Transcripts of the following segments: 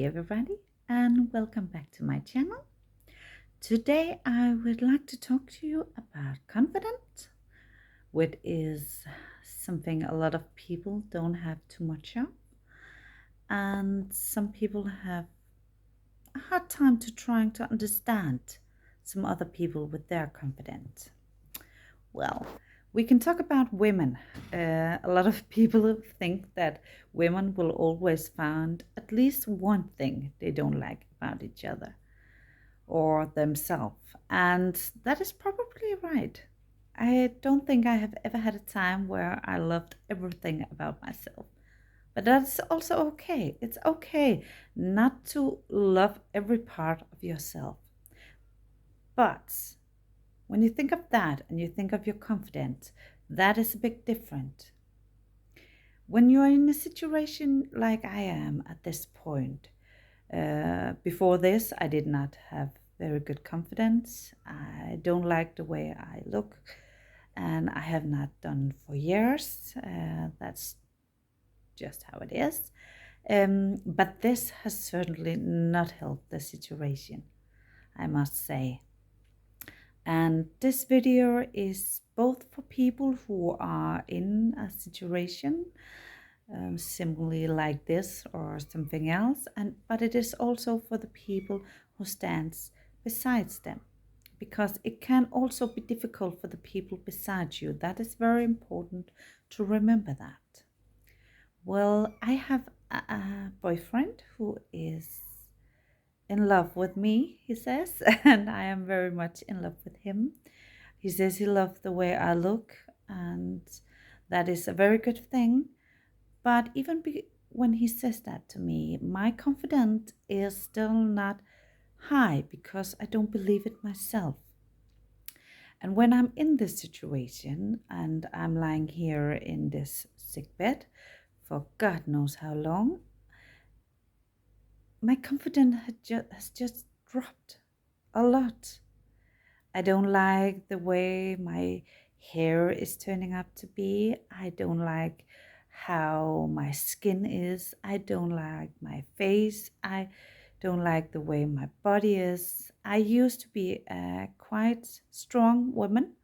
everybody, and welcome back to my channel. Today I would like to talk to you about confidence, which is something a lot of people don't have too much of, and some people have a hard time to trying to understand some other people with their confidence. Well, we can talk about women. A lot of people think that women will always find at least one thing they don't like about each other or themselves. And that is probably right. I don't think I have ever had a time where I loved everything about myself. But that's also okay. It's okay not to love every part of yourself. But when you think of that and you think of your confidence, that is a bit different. When you're in a situation like I am at this point, before this, I did not have very good confidence. I don't like the way I look, and I have not done for years. That's just how it is. But this has certainly not helped the situation, I must say. And this video is both for people who are in a situation similarly like this or something else, but it is also for the people who stands besides them, because it can also be difficult for the people beside you. That is very important to remember that. Well, I have a boyfriend who is in love with me, he says, and I am very much in love with him. He says he loves the way I look, and that is a very good thing. But even when he says that to me, my confidence is still not high because I don't believe it myself. And when I'm in this situation and I'm lying here in this sick bed for God knows how long, my confidence has just dropped a lot. I don't like the way my hair is turning out to be. I don't like how my skin is. I don't like my face. I don't like the way my body is. I used to be a quite strong woman.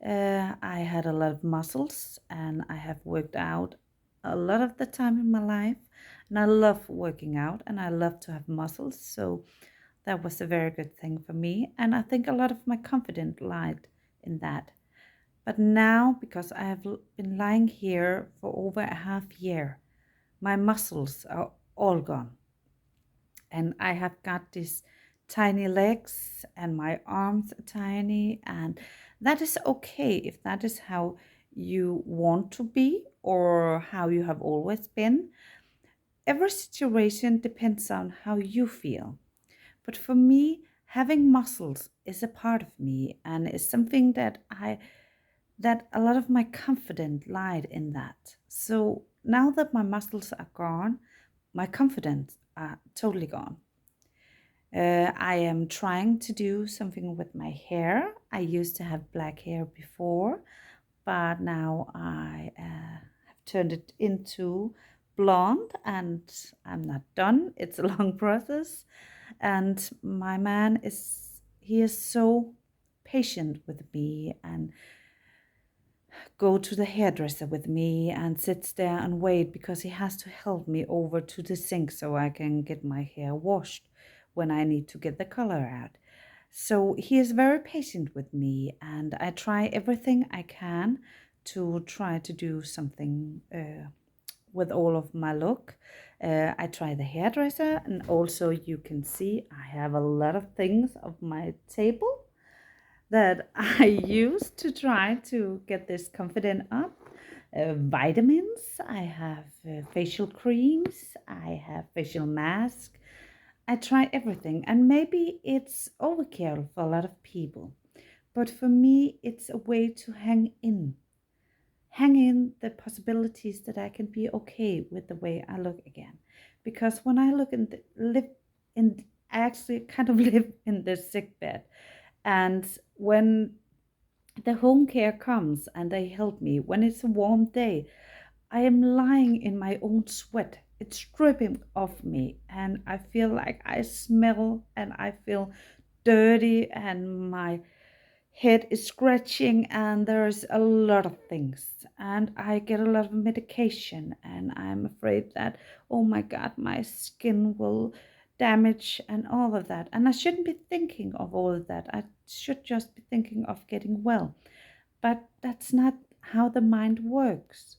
I had a lot of muscles and I have worked out a lot of the time in my life. And I love working out and I love to have muscles. So that was a very good thing for me. And I think a lot of my confidence lied in that. But now, because I have been lying here for over a half year, my muscles are all gone. And I have got these tiny legs and my arms are tiny. And that is okay if that is how you want to be or how you have always been. Every situation depends on how you feel. But for me, having muscles is a part of me and is something that a lot of my confidence lied in that. So now that my muscles are gone, my confidence are totally gone. I am trying to do something with my hair. I used to have black hair before, but now I have turned it into blonde and I'm not done. It's a long process. And my man he is so patient with me and go to the hairdresser with me and sits there and wait because he has to help me over to the sink so I can get my hair washed when I need to get the color out. So he is very patient with me and I try everything I can to try to do something with all of my look. I try the hairdresser, and also you can see I have a lot of things of my table that I use to try to get this confidence up. Vitamins, I have facial creams, I have facial mask. I try everything, and maybe it's overkill for a lot of people, but for me it's a way to hang in the possibilities that I can be okay with the way I look again. Because when I look and live in, I actually kind of live in this sick bed. And when the home care comes and they help me, when it's a warm day, I am lying in my own sweat it's stripping off me, and I feel like I smell and I feel dirty, and my head is scratching, and there's a lot of things, and I get a lot of medication, and I'm afraid that, oh my god, my skin will damage and all of that. And I shouldn't be thinking of all of that. I should just be thinking of getting well. But that's not how the mind works.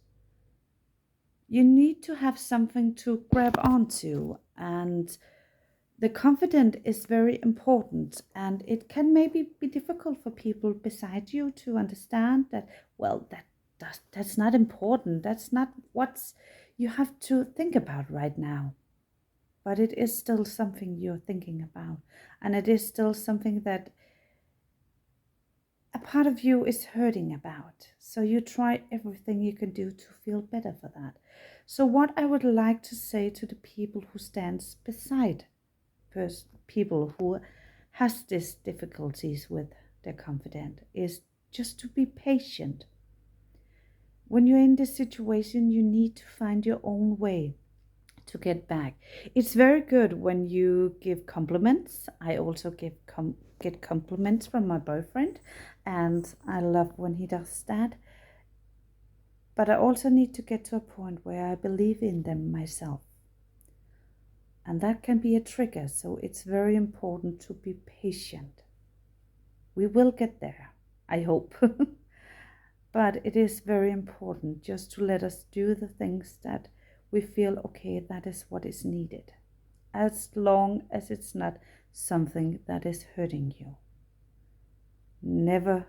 You need to have something to grab onto, and the confident is very important, and it can maybe be difficult for people beside you to understand that, well, that's not important, that's not what's you have to think about right now. But it is still something you're thinking about, and it is still something that a part of you is hurting about. So you try everything you can do to feel better for that. So what I would like to say to the people who stands beside people who has these difficulties with their confidence is just to be patient. When you're in this situation, you need to find your own way to get back. It's very good when you give compliments. I also get compliments from my boyfriend, and I love when he does that. But I also need to get to a point where I believe in them myself. And that can be a trigger, so it's very important to be patient. We will get there, I hope. But it is very important just to let us do the things that we feel, okay, that is what is needed, as long as it's not something that is hurting you. Never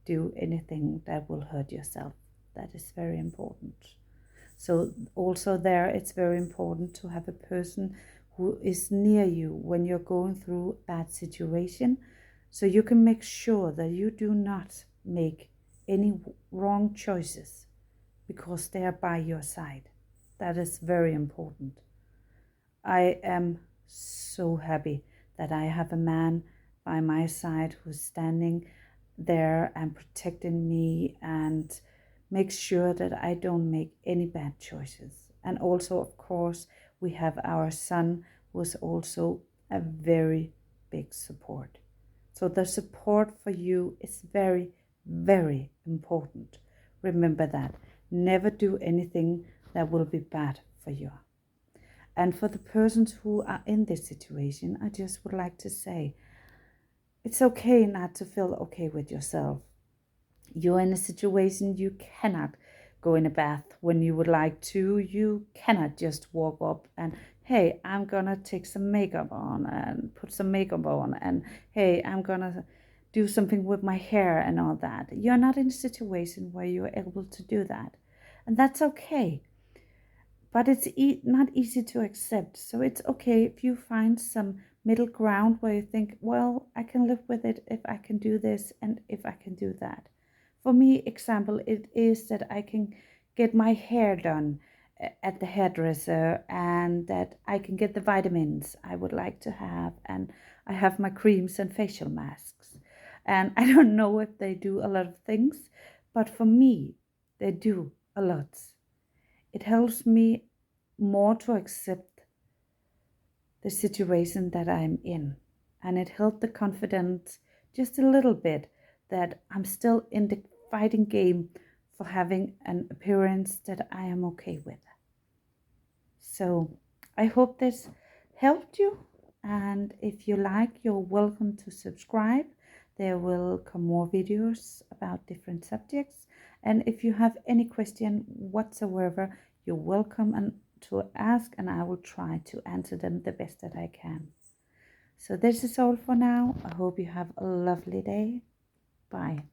do anything that will hurt yourself. That is very important. So also there, it's very important to have a person who is near you when you're going through a bad situation, so you can make sure that you do not make any wrong choices, because they are by your side. That is very important. I am so happy that I have a man by my side who's standing there and protecting me and make sure that I don't make any bad choices. And also, of course, we have our son, who is also a very big support. So the support for you is very, very important. Remember that. Never do anything that will be bad for you. And for the persons who are in this situation, I just would like to say, it's okay not to feel okay with yourself. You're in a situation you cannot go in a bath when you would like to. You cannot just walk up and, hey, I'm gonna take some makeup on and put some makeup on, and hey, I'm gonna do something with my hair and all that. You're not in a situation where you're able to do that. And that's okay. But it's not easy to accept. So it's okay if you find some middle ground where you think, well, I can live with it if I can do this and if I can do that. For me, example, it is that I can get my hair done at the hairdresser, and that I can get the vitamins I would like to have, and I have my creams and facial masks. And I don't know if they do a lot of things, but for me, they do a lot. It helps me more to accept the situation that I'm in. And it helped the confidence just a little bit that I'm still in the fighting game for having an appearance that I am okay with. So I hope this helped you. And if you like, you're welcome to subscribe. There will come more videos about different subjects. And if you have any question whatsoever, you're welcome to ask, and I will try to answer them the best that I can. So this is all for now. I hope you have a lovely day. Bye.